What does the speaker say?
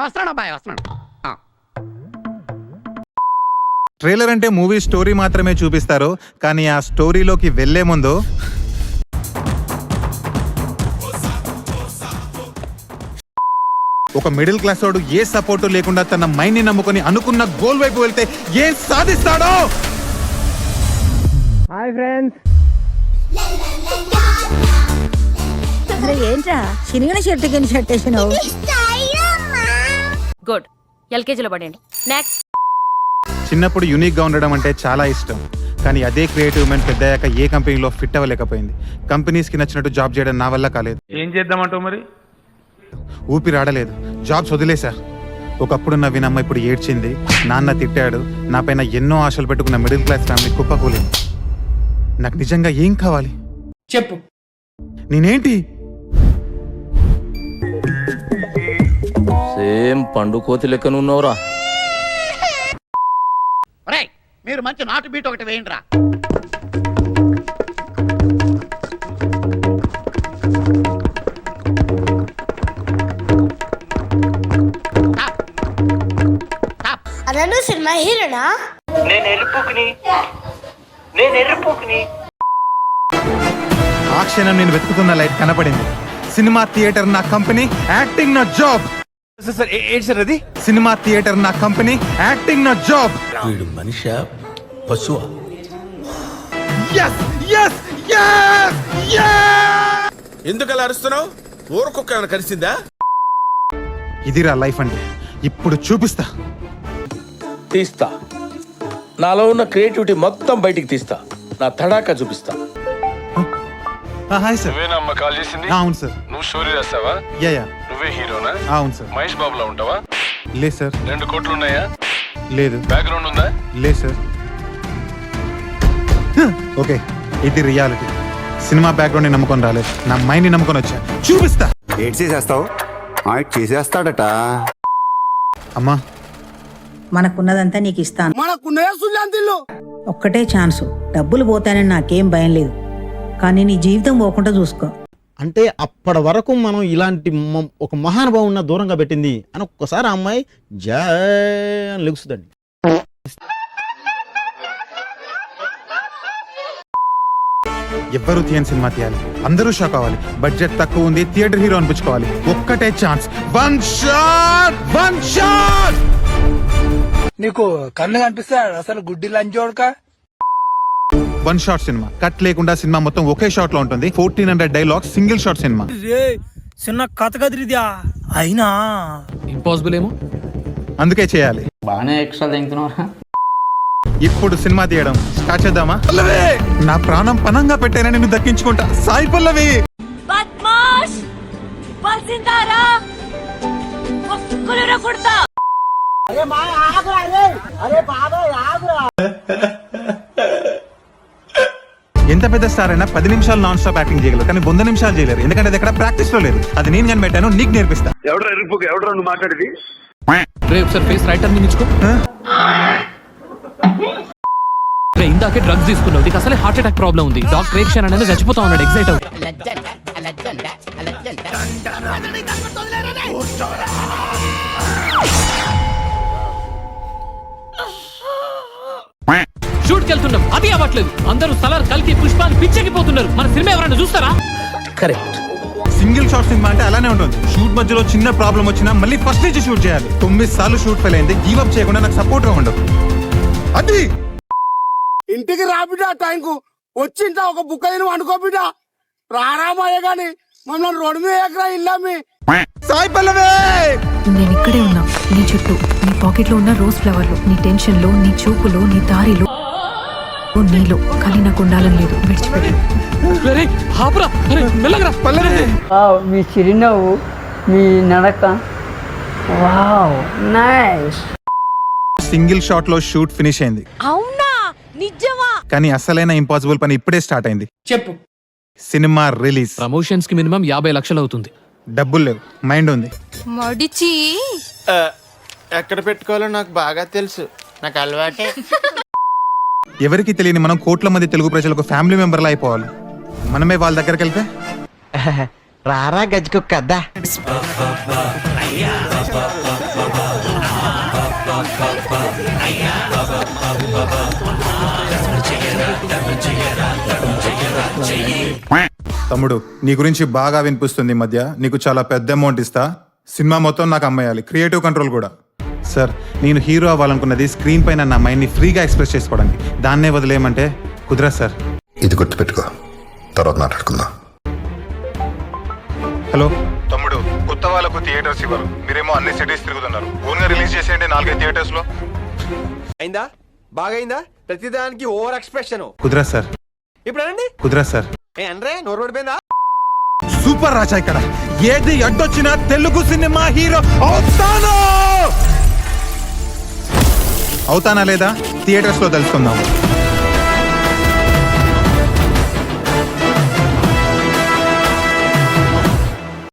వస్తున్నాడు అబ్బాయి వస్తున్నాడు. ట్రైలర్ అంటే మూవీ స్టోరీ మాత్రమే చూపిస్తారు, కానీ ఆ స్టోరీలోకి వెళ్లే ముందు ఒక మిడిల్ క్లాస్ వాడు ఏ సపోర్టు లేకుండా తన మైండ్ ని నమ్ముకొని అనుకున్న గోల్ వైపు వెళ్తే ఏం సాధిస్తాడో. Hi friends. ఏంట్రా చినిగిన షర్ట్ షర్ట్ వేసినావు? గుడ్, ఎల్కేజీలో పడండి. నెక్స్ట్. చిన్నప్పుడు యూనిక్ గా ఉండడం అంటే చాలా ఇష్టం, కానీ అదే క్రియేటివ్ మైండ్ పెద్దయ్యాక ఏ కంపెనీలో ఫిట్ అవ్వలేకపోయింది. కంపెనీస్ కి నచ్చినట్టు జాబ్ చేయడం నా వల్ల కాలేదు. ఏం చేద్దామంటావు మరి? ఊపిరి ఆడలేదు, జాబ్స్ వదిలేశా. ఒకప్పుడు నవ్వినమ్మ ఇప్పుడు ఏడ్చింది, నాన్న తిట్టాడు, నా పైన ఎన్నో ఆశలు పెట్టుకున్న మిడిల్ క్లాస్ ఫ్యామిలీ కుప్పకూలింది. నాకు నిజంగా ఏం కావాలి చెప్పు. నేనేంటి? సేమ్ పండు కోతి లెక్కనున్నావురా. మీరు మంచి నాటు బీట్ ఒకటి వేయండిరా. అదను సినిమా హీరోనా? నేను ఎరుపుకుని ఆ క్షణం నేను వెతుకుతున్న లైట్ కనపడింది. సినిమా థియేటర్ నా కంపెనీ, యాక్టింగ్ నా జాబ్. అది సినిమా థియేటర్ నా కంపెనీ, యాక్టింగ్ నా జాబ్. వీడు Manisha పశువా? yes yes yes yes. ఎందుకు అలా అరుస్తున్నావు? ఊరకొక్క ఏమైనా కలిసిందా? ఇదిరా లైఫ్ అంటే. ఇప్పుడు చూపిస్తా. తీస్తా. నాలో ఉన్న క్రియేటివిటీ మొత్తం బయటికి తీస్తా. నా తడాకా చూపిస్తా. Hi sir. నువ్వేనమ్మా కాల్ చేసింది? అవును సార్. నువ్వు స్టోరీ రాస్తావా? యా. నువ్వే హీరోనా? అవును సార్. మహేష్ బాబులా ఉంటావా? లేదు సార్. 2 కోట్లు ఉన్నాయా? లేదు. బ్యాక్గ్రౌండ్ ఉందా? లేదు సార్. ఓకే, ఇది రియాలిటీ. సినిమా బ్యాక్గ్రౌండ్ ని నమ్ముకొని రాలేదు, నా మైండ్ ని నమ్ముకొని వచ్చా. చూపిస్తా. ఏడ్ చేసేస్తావు? చేసేస్తాడట. అమ్మా, మనకున్నదంతా నీకు ఇస్తాను. మనకున్న ఒక్కటే ఛాన్సు. డబ్బులు పోతానని నాకేం భయం లేదు, కానీ నీ జీవితం పోకుండా చూసుకో. అంటే అప్పటి వరకు మనం ఇలాంటి ఒక మహానుభావున్న దూరంగా పెట్టింది అని ఒక్కసారి ఆ అమ్మాయి జా అని లెగుస్తుందండి. ఎవ్వరూ తీయని సినిమా తీయాలి, అందరూ షాక్ అవ్వాలి. బడ్జెట్ తక్కువ ఉంది, థియేటర్ హీరో అనిపించుకోవాలి. ఒక్కటే ఛాన్స్, వన్ షాట్. నీకు కన్ను కనిపిస్తే అసలు గుడ్డి లంచోడక. 1 షాట్ సినిమా, కట్ లేకుండా సినిమా మొత్తం ఒకే షాట్ లో ఉంటుంది. 1400 డైలాగ్స్, సింగిల్ షాట్ సినిమా. చిన్న కథ కదిరిదా అయినా ఇంపాసిబుల్ ఏమో, అందుకే చేయాలి. బాగానే ఎక్స్ట్రా తింటున్నారా? ఇప్పుడు సినిమా తీయడం స్టార్ట్ చేద్దామా? నా ప్రాణం పనంగా పెట్టానని నిన్ను దక్కించుకుంటా. సాయి పల్లవి. ఎంత పెద్ద స్టార్ అయినా 10 నిమిషాలు నాన్ స్టాప్ యాక్టింగ్ చేయగలరు, కానీ 100 నిమిషాలు చేయలేరు. ఎందుకంటే అది ఎక్కడ ప్రాక్టీస్ లో లేదు. అది నేను కనిపెట్టాను, నీకు నేర్పిస్తా. ఎవడరా నువ్వు మాట్లాడేది? రేపు సార్ ఫేస్ రైటర్ నించుకో. ఇందాకే డ్రగ్స్ తీసుకున్నావు, నీకు అసలే హార్ట్ అటాక్ ప్రాబ్లం ఉంది. డాక్టర్ రేక్షన్ అనేది చచ్చిపోతా ఉన్నాడు ఎగ్జైట్ అవుతుంది. షూట్ కి వెళ్తున్నాం, అది అవ్వట్లేదు. అందరూ సలార్ కల్కి పుష్పాలు పిచ్చెక్కిపోతున్నారు. మన సినిమా ఎవరైనా చూస్తారా? కరెక్ట్. సింగిల్ షాట్ సినిమా అంటే అలానే ఉంటుంది. షూట్ మధ్యలో చిన్న ప్రాబ్లం వచ్చినా మళ్ళీ ఫస్ట్ నుంచి షూట్ చేయాలి. 9 సార్లు షూట్ ఫెయిల్ అయింది. గివ్ అప్ చేయకుండా నాకు సపోర్ట్ గా ఉండదు. అది ఇంటికి రాబిడ్డా, టైంకు వచ్చింటా ఒక బుక్క తిని అనుకోబిడ్డ. రారామయ్య గాని మమ్మల్ని రోడ్డు మీద ఎక్కడా ఇల్లామి. సాయి పల్లవి. నేను ఇక్కడే ఉన్నా, నీ చుట్టూ, నీ పాకెట్ లో ఉన్న రోజ్ ఫ్లవర్లు, నీ టెన్షన్ లో, నీ చూపులో, నీ దారిలో, నీలో కలిగి నాకు ఉండాలని లేదు. విడిచిపెట్టు. మీ చిరునవ్వు, మీ నడక, వావ్ నైస్. సింగిల్ షాట్ లో షూట్ ఫినిష్ అయింది. అవునా? నిజమా? కానీ అసలైన ఇంపాసిబుల్ పని ఇప్పుడే స్టార్ట్ అయింది. చెప్పు. Cinema release. ప్రమోషన్స్ కి మినిమం 50 లక్షలు అవుతుంది. డబ్బులు లేవు, మైండ్ ఉంది. మడిచి ఎక్కడ పెట్టుకోవాలో నాకు బాగా తెలుసు, నాకు అలవాటే. ఎవరికి తెలియని మనం కోట్ల మంది తెలుగు ప్రజలకు ఫ్యామిలీ మెంబర్లా అయిపోవాలి. మనమే వాళ్ళ దగ్గరికి వెళ్తే రారా గజ్జికొక్క అద్దా. తమ్ముడు నీ గురించి బాగా వినిపిస్తుంది ఈ మధ్య. నీకు చాలా పెద్ద అమౌంట్ ఇస్తా, సినిమా మొత్తం నాకు అమ్మేయాలి, క్రియేటివ్ కంట్రోల్ కూడా. సార్ నేను హీరో అవ్వాలనుకున్నది స్క్రీన్ పైన నా మైండ్ని ఫ్రీగా ఎక్స్ప్రెస్ చేసుకోవడానికి. దాన్నే వదిలేయమంటే కుదరదు సార్. ఇది గుర్తుపెట్టుకో, తర్వాత మాట్లాడుకుందాం. హలో తమ్ముడు, కొత్త వాళ్ళకు థియేటర్స్ ఇవ్వరు, మీరేమో అన్ని సిటీస్ తిరుగుతున్నారు. ఓన్గా రిలీజ్ చేసేయండి 4-5 థియేటర్స్ లో. అయిందా? బాగైందా? ప్రతిదానికి ఓవర్ ఎక్స్ప్రెషన్. కుదరదు సార్. ఇప్పుడు అనండి. కుదరదు సార్. ఏ అనరే, నోరు పడిపోయిందా? సూపర్ రాజా, ఇక్కడ ఏది అడ్డొచ్చినా తెలుగు సినిమా హీరో అవుతానా లేదా థియేటర్స్ లో తెలుసుకుందాం.